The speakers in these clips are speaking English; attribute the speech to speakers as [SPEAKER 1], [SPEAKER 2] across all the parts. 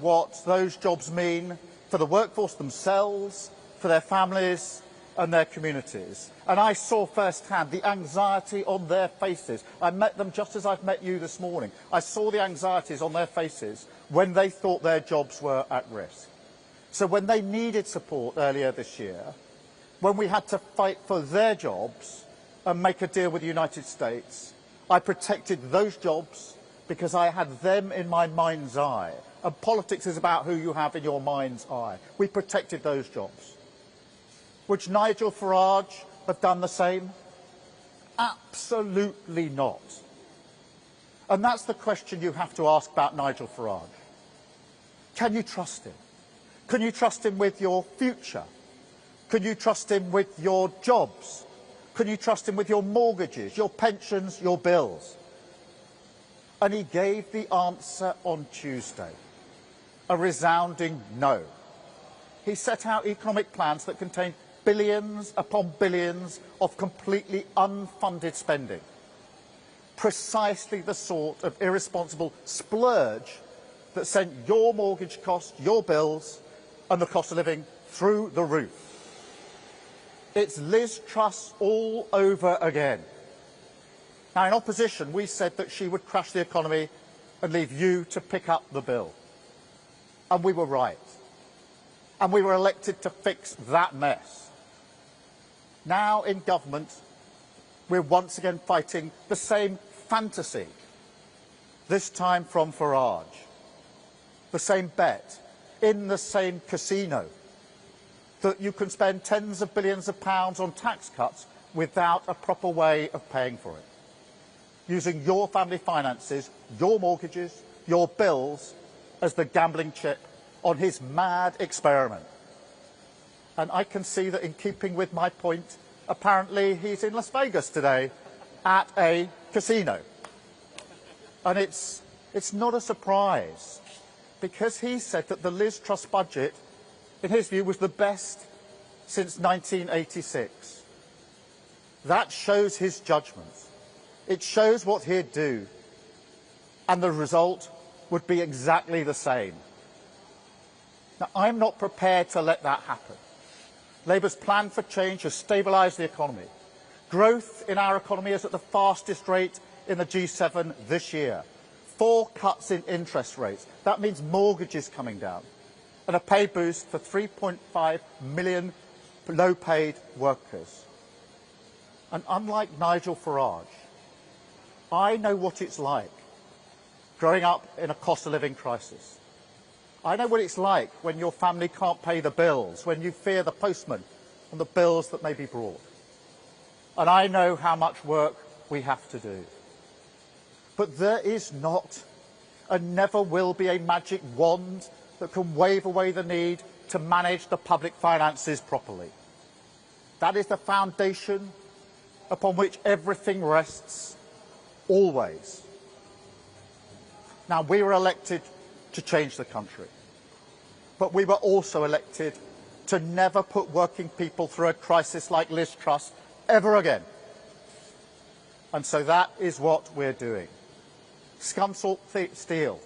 [SPEAKER 1] what those jobs mean for the workforce themselves, for their families and their communities. And I saw firsthand the anxiety on their faces. I met them just as I've met you this morning. I saw the anxieties on their faces when they thought their jobs were at risk. So when they needed support earlier this year, when we had to fight for their jobs and make a deal with the United States, I protected those jobs because I had them in my mind's eye. And politics is about who you have in your mind's eye. We protected those jobs. Would Nigel Farage have done the same? Absolutely not. And that's the question you have to ask about Nigel Farage. Can you trust him? Can you trust him with your future? Can you trust him with your jobs? Can you trust him with your mortgages, your pensions, your bills? And he gave the answer on Tuesday, a resounding no. He set out economic plans that contained billions upon billions of completely unfunded spending. Precisely the sort of irresponsible splurge that sent your mortgage costs, your bills and the cost of living through the roof. It's Liz Truss all over again. Now, in opposition, we said that she would crash the economy and leave you to pick up the bill. And we were right. And we were elected to fix that mess. Now, in government, we're once again fighting the same fantasy, this time from Farage. The same bet, in the same casino, that you can spend tens of billions of pounds on tax cuts without a proper way of paying for it, using your family finances, your mortgages, your bills as the gambling chip on his mad experiment. And I can see that in keeping with my point, apparently he's in Las Vegas today at a casino. And it's not a surprise, because he said that the Liz Truss budget, in his view, was the best since 1986. That shows his judgment. It shows what he'd do. And the result would be exactly the same. Now, I'm not prepared to let that happen. Labour's plan for change has stabilised the economy. Growth in our economy is at the fastest rate in the G7 this year. 4 cuts in interest rates. That means mortgages coming down. And a pay boost for 3.5 million low-paid workers. And unlike Nigel Farage, I know what it's like growing up in a cost of living crisis. I know what it's like when your family can't pay the bills, when you fear the postman and the bills that may be brought. And I know how much work we have to do. But there is not and never will be a magic wand that can wave away the need to manage the public finances properly. That is the foundation upon which everything rests, always. Now, we were elected to change the country, but we were also elected to never put working people through a crisis like Liz Truss ever again. And so that is what we're doing. Scunthorpe Steel,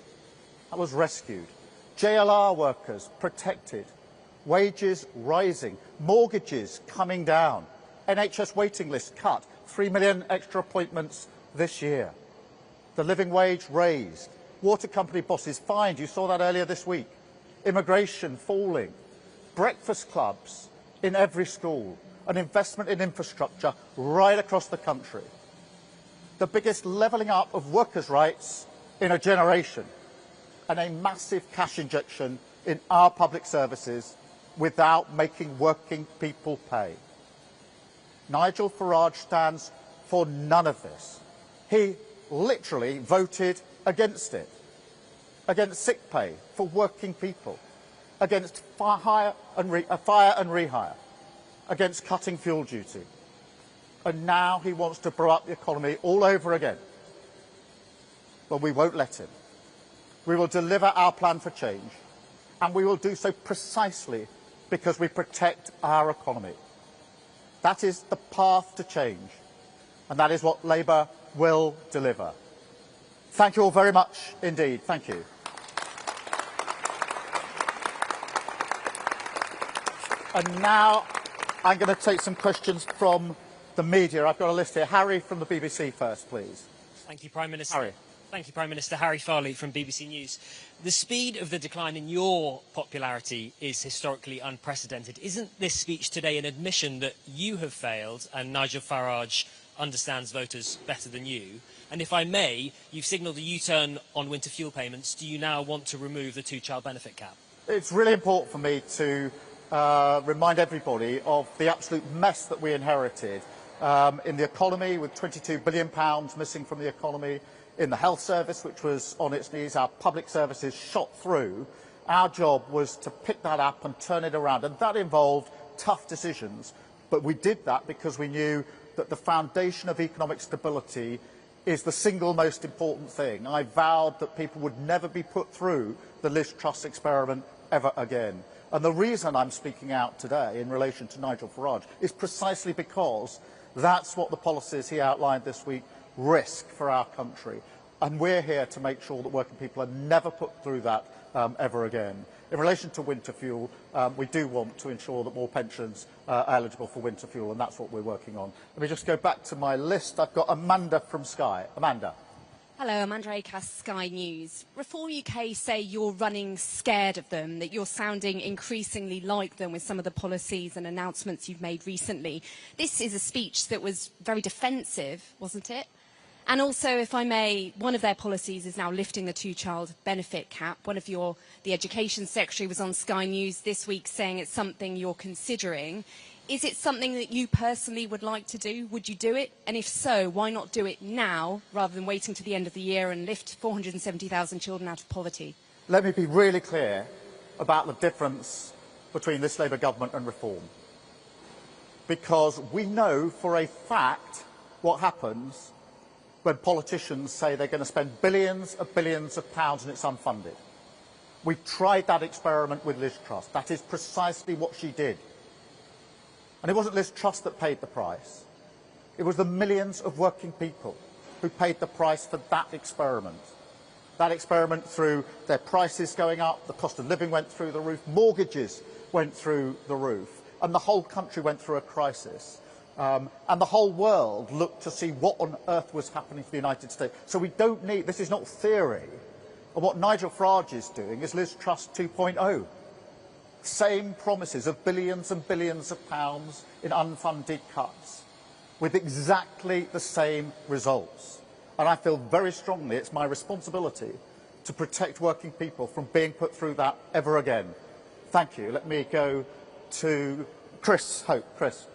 [SPEAKER 1] that was rescued. JLR workers protected. Wages rising. Mortgages coming down. NHS waiting lists cut. 3 million extra appointments this year. The living wage raised. Water company bosses fined. You saw that earlier this week. Immigration falling. Breakfast clubs in every school. An investment in infrastructure right across the country. The biggest levelling up of workers' rights in a generation, and a massive cash injection in our public services without making working people pay. Nigel Farage stands for none of this. He literally voted against it, against sick pay for working people, against fire and rehire, against cutting fuel duty. And now he wants to blow up the economy all over again. But we won't let him. We will deliver our plan for change, and we will do so precisely because we protect our economy. That is the path to change, and that is what Labour will deliver. Thank you all very much indeed. Thank you. And now I'm going to take some questions from the media. I've got a list here. Harry from the BBC first, please.
[SPEAKER 2] Thank you, Prime Minister.
[SPEAKER 1] Harry.
[SPEAKER 2] Thank you, Prime Minister. Harry Farley from BBC News. The speed of the decline in your popularity is historically unprecedented. Isn't this speech today an admission that you have failed and Nigel Farage understands voters better than you? And if I may, you've signalled a U-turn on winter fuel payments. Do you now want to remove the two-child benefit cap?
[SPEAKER 1] It's really important for me to remind everybody of the absolute mess that we inherited in the economy, with £22 billion missing from the economy, in the health service, which was on its knees, our public services shot through. Our job was to pick that up and turn it around, and that involved tough decisions. But we did that because we knew that the foundation of economic stability is the single most important thing. I vowed that people would never be put through the Liz Truss experiment ever again. And the reason I'm speaking out today in relation to Nigel Farage is precisely because that's what the policies he outlined this week risk for our country. And we're here to make sure that working people are never put through that ever again. In relation to winter fuel, we do want to ensure that more pensions are eligible for winter fuel, and that's what we're working on. Let me just go back to my list. I've got Amanda from Sky. Amanda.
[SPEAKER 3] Hello, Amanda Acast, Sky News. Reform UK say you're running scared of them, that you're sounding increasingly like them with some of the policies and announcements you've made recently. This is a speech that was very defensive, wasn't it? And also, if I may, one of their policies is now lifting the two-child benefit cap. The Education Secretary was on Sky News this week saying it's something you're considering. Is it something that you personally would like to do? Would you do it? And if so, why not do it now rather than waiting to the end of the year and lift 470,000 children out of poverty?
[SPEAKER 1] Let me be really clear about the difference between this Labour government and Reform. Because we know for a fact what happens when politicians say they're going to spend billions of pounds and it's unfunded. We tried that experiment with Liz Truss. That is precisely what she did. And it wasn't Liz Truss that paid the price. It was the millions of working people who paid the price for that experiment. That experiment through their prices going up, the cost of living went through the roof, mortgages went through the roof, and the whole country went through a crisis. And the whole world looked to see what on earth was happening to the United States. So we don't need, this is not theory. And what Nigel Farage is doing is Liz Truss 2.0. Same promises of billions and billions of pounds in unfunded cuts, with exactly the same results. And I feel very strongly it's my responsibility to protect working people from being put through that ever again. Thank you. Let me go to Chris Hope. Chris.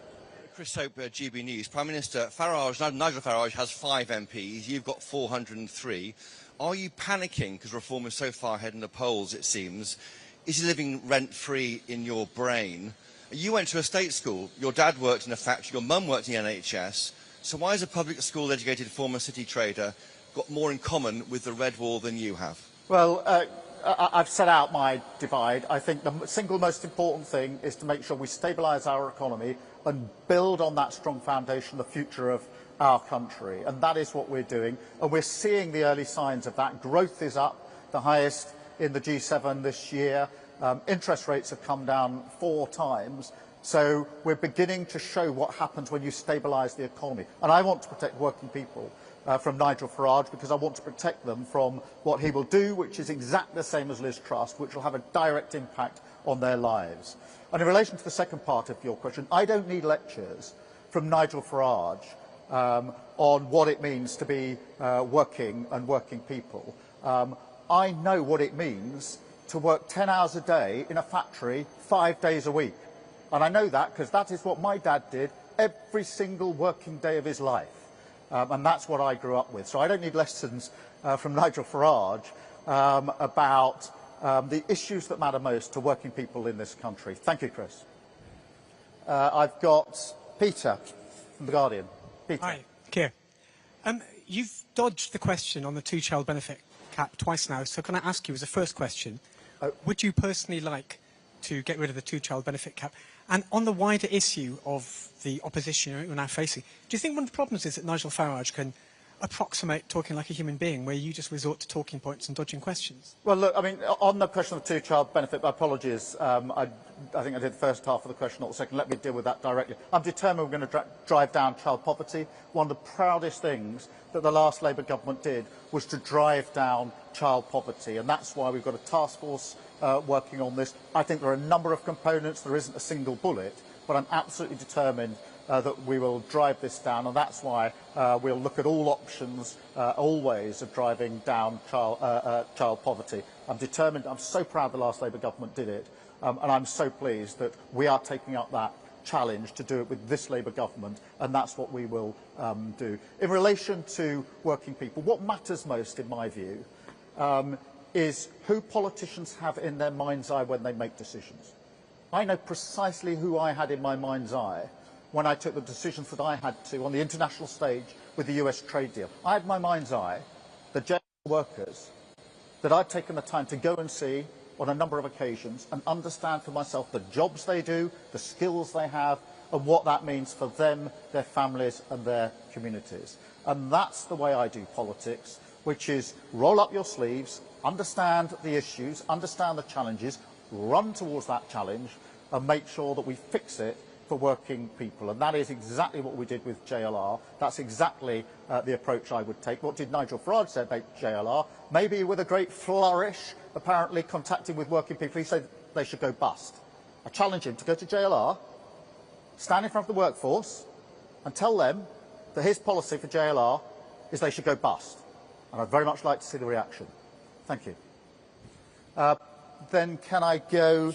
[SPEAKER 4] Chris Hope, GB News. Prime Minister, Nigel Farage has 5 MPs. You've got 403. Are you panicking because Reform is so far ahead in the polls, it seems? Is he living rent-free in your brain? You went to a state school. Your dad worked in a factory. Your mum worked in the NHS. So why has a public school-educated former city trader got more in common with the Red Wall than you have?
[SPEAKER 1] Well, I've set out my divide. I think the single most important thing is to make sure we stabilise our economy and build on that strong foundation the future of our country. And that is what we're doing. And we're seeing the early signs of that. Growth is up, the highest in the G7 this year. Interest rates have come down 4 times. So we're beginning to show what happens when you stabilise the economy. And I want to protect working people from Nigel Farage, because I want to protect them from what he will do, which is exactly the same as Liz Truss, which will have a direct impact on their lives. And in relation to the second part of your question, I don't need lectures from Nigel Farage on what it means to be working people. I know what it means to work 10 hours a day in a factory 5 days a week. And I know that because that is what my dad did every single working day of his life. And that's what I grew up with. So I don't need lessons from Nigel Farage about the issues that matter most to working people in this country. Thank you, Chris. I've got Peter from The Guardian. Peter.
[SPEAKER 5] Hi, Keir. You've dodged the question on the two-child benefit cap twice now, so can I ask you as a first question, would you personally like to get rid of the two-child benefit cap? And on the wider issue of the opposition you're now facing, do you think one of the problems is that Nigel Farage can approximate talking like a human being, where you just resort to talking points and dodging questions?
[SPEAKER 1] Well, look, I mean, on the question of two-child benefit, my apologies. I think I did the first half of the question, not the second. Let me deal with that directly. I'm determined we're going to drive down child poverty. One of the proudest things that the last Labour government did was to drive down child poverty, and that's why we've got a task force working on this. I think there are a number of components. There isn't a single bullet, but I'm absolutely determined that we will drive this down, and that's why we'll look at all options, all ways of driving down child poverty. I'm determined. I'm so proud the last Labour government did it, and I'm so pleased that we are taking up that challenge to do it with this Labour government, and that's what we will do. In relation to working people, what matters most, in my view, is who politicians have in their mind's eye when they make decisions. I know precisely who I had in my mind's eye when I took the decisions that I had to on the international stage with the US trade deal. I had in my mind's eye the jail workers that I'd taken the time to go and see on a number of occasions and understand for myself the jobs they do, the skills they have, and what that means for them, their families and their communities. And that's the way I do politics, which is roll up your sleeves, understand the issues, understand the challenges, run towards that challenge and make sure that we fix it for working people. And that is exactly what we did with JLR. That's exactly the approach I would take. What did Nigel Farage say about JLR? Maybe with a great flourish, apparently contacting with working people, he said they should go bust. I challenge him to go to JLR, stand in front of the workforce and tell them that his policy for JLR is they should go bust. And I'd very much like to see the reaction. Thank you. Then can I go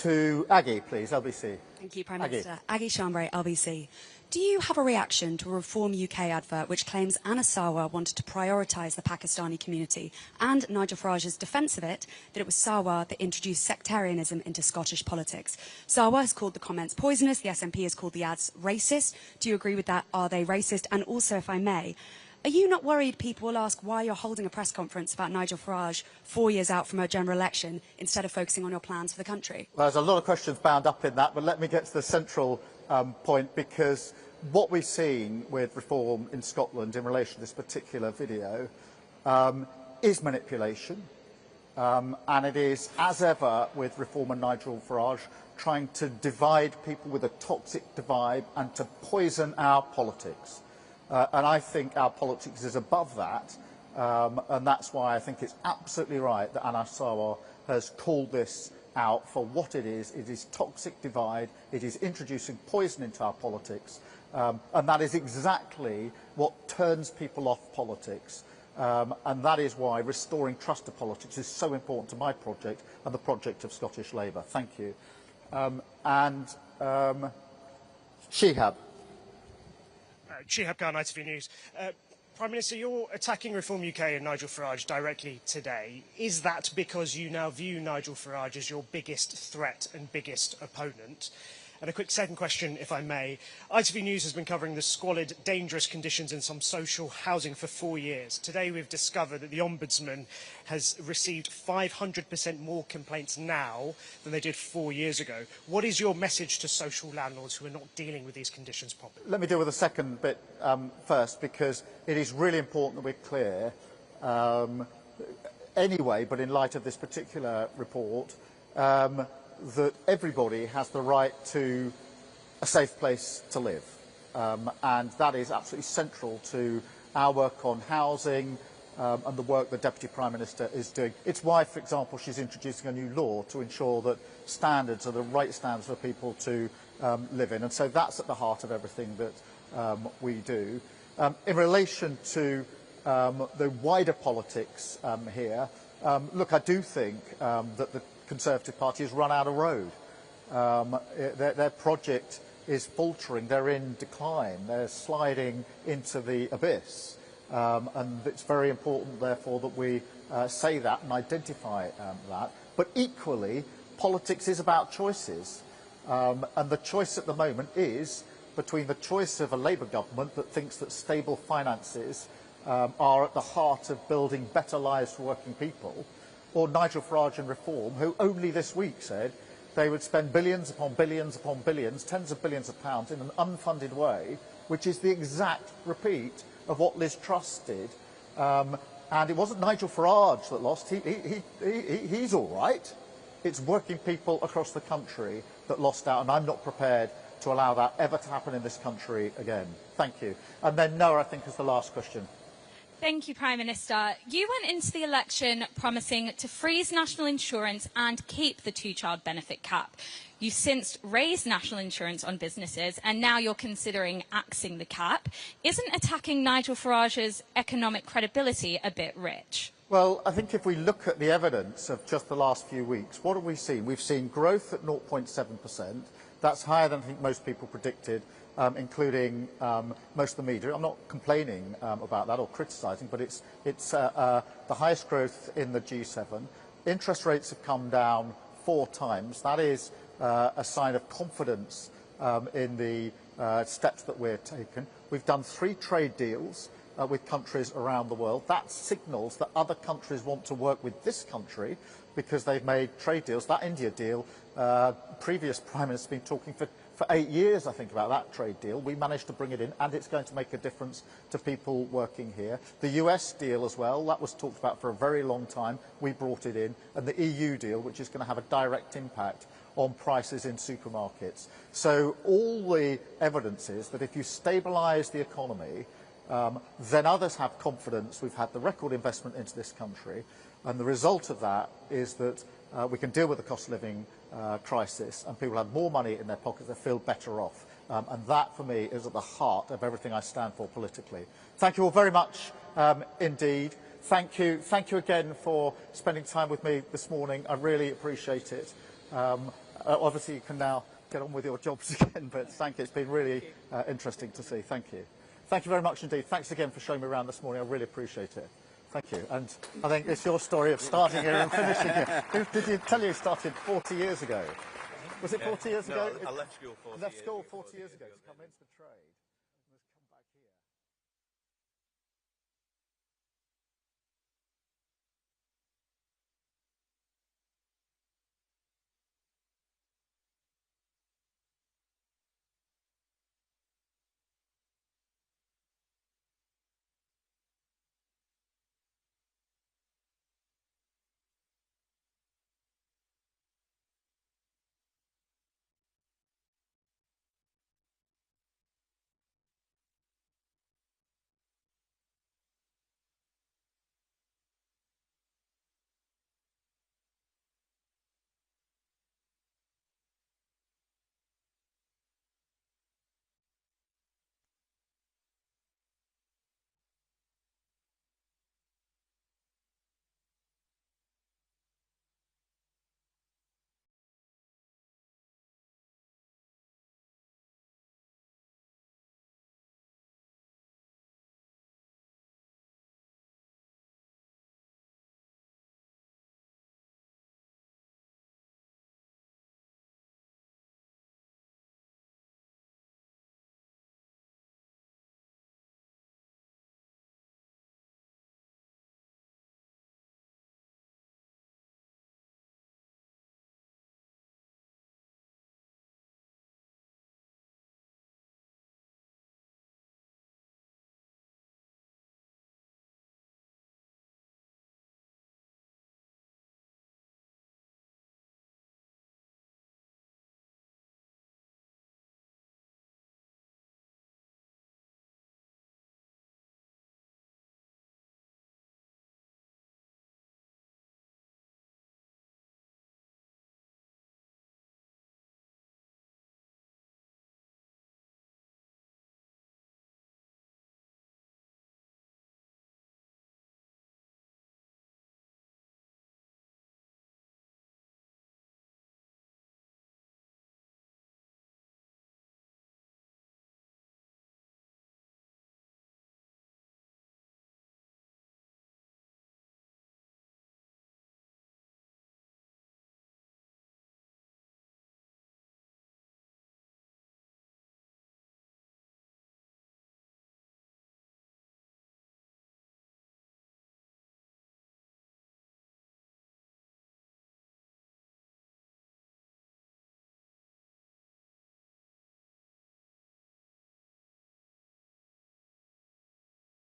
[SPEAKER 1] to Aggie, please, LBC.
[SPEAKER 6] Thank you, Prime Minister. Aggie Chambray, LBC. Do you have a reaction to a Reform UK advert which claims Anna Sarwar wanted to prioritise the Pakistani community, and Nigel Farage's defence of it, that it was Sarwar that introduced sectarianism into Scottish politics? Sarwar has called the comments poisonous, the SNP has called the ads racist. Do you agree with that? Are they racist? And also, if I may, are you not worried people will ask why you're holding a press conference about Nigel Farage 4 years out from a general election instead of focusing on your plans for the country?
[SPEAKER 1] Well, there's a lot of questions bound up in that, but let me get to the central point, because what we've seen with Reform in Scotland in relation to this particular video is manipulation, and it is, as ever with Reform and Nigel Farage, trying to divide people with a toxic divide and to poison our politics. And I think our politics is above that, and that's why I think it's absolutely right that Anna Sarwar has called this out for what it is. It is toxic divide, it is introducing poison into our politics, and that is exactly what turns people off politics. And that is why restoring trust to politics is so important to my project and the project of Scottish Labour. Thank you. Shihab.
[SPEAKER 7] Shihab Khan, ITV News. Prime Minister, you're attacking Reform UK and Nigel Farage directly today. Is that because you now view Nigel Farage as your biggest threat and biggest opponent? And a quick second question, if I may. ITV News has been covering the squalid, dangerous conditions in some social housing for 4 years. Today we've discovered that the Ombudsman has received 500% more complaints now than they did 4 years ago. What is your message to social landlords who are not dealing with these conditions properly? Let
[SPEAKER 1] me deal with the second bit first, because it is really important that we're clear anyway, but in light of this particular report, that everybody has the right to a safe place to live. And that is absolutely central to our work on housing and the work the Deputy Prime Minister is doing. It's why, for example, she's introducing a new law to ensure that standards are the right standards for people to live in. And so that's at the heart of everything that we do. In relation to the wider politics here, look, I do think that the Conservative Party has run out of road. Their project is faltering, they're in decline, they're sliding into the abyss. And it's very important, therefore, that we say that and identify that. But equally, politics is about choices. And the choice at the moment is between the choice of a Labour government that thinks that stable finances are at the heart of building better lives for working people, or Nigel Farage and Reform, who only this week said they would spend billions upon billions upon billions, tens of billions of pounds in an unfunded way, which is the exact repeat of what Liz Truss did. And it wasn't Nigel Farage that lost. He's all right. It's working people across the country that lost out, and I'm not prepared to allow that ever to happen in this country again. Thank you. And then Noah, I think, is the last question.
[SPEAKER 8] Thank you, Prime Minister. You went into the election promising to freeze national insurance and keep the two-child benefit cap. You've since raised national insurance on businesses, and now you're considering axing the cap. Isn't attacking Nigel Farage's economic credibility a bit rich?
[SPEAKER 1] Well, I think if we look at the evidence of just the last few weeks, what have we seen? We've seen growth at 0.7%. That's higher than I think most people predicted, including most of the media. I'm not complaining about that or criticising, but it's the highest growth in the G7. Interest rates have come down 4 times. That is a sign of confidence in the steps that we're taking. We've done 3 trade deals with countries around the world. That signals that other countries want to work with this country because they've made trade deals. That India deal, previous Prime Minister's been talking for 8 years, I think, about that trade deal. We managed to bring it in, and it's going to make a difference to people working here. The US deal as well, that was talked about for a very long time. We brought it in. And the EU deal, which is going to have a direct impact on prices in supermarkets. So all the evidence is that if you stabilise the economy, then others have confidence. We've had the record investment into this country, and the result of that is that we can deal with the cost of living crisis, and people have more money in their pockets, they feel better off. And that, for me, is at the heart of everything I stand for politically. Thank you all very much indeed. Thank you again for spending time with me this morning. I really appreciate it. Obviously, you can now get on with your jobs again, but thank you. It's been really interesting to see. Thank you. Thank you very much indeed. Thanks again for showing me around this morning. I really appreciate it. Thank you. And I think it's your story of starting here and finishing here. Did you tell you started 40 years ago? Was it 40 years ago?
[SPEAKER 4] No, I left school 40 years ago.
[SPEAKER 1] Left school 40 years ago to come into the trade.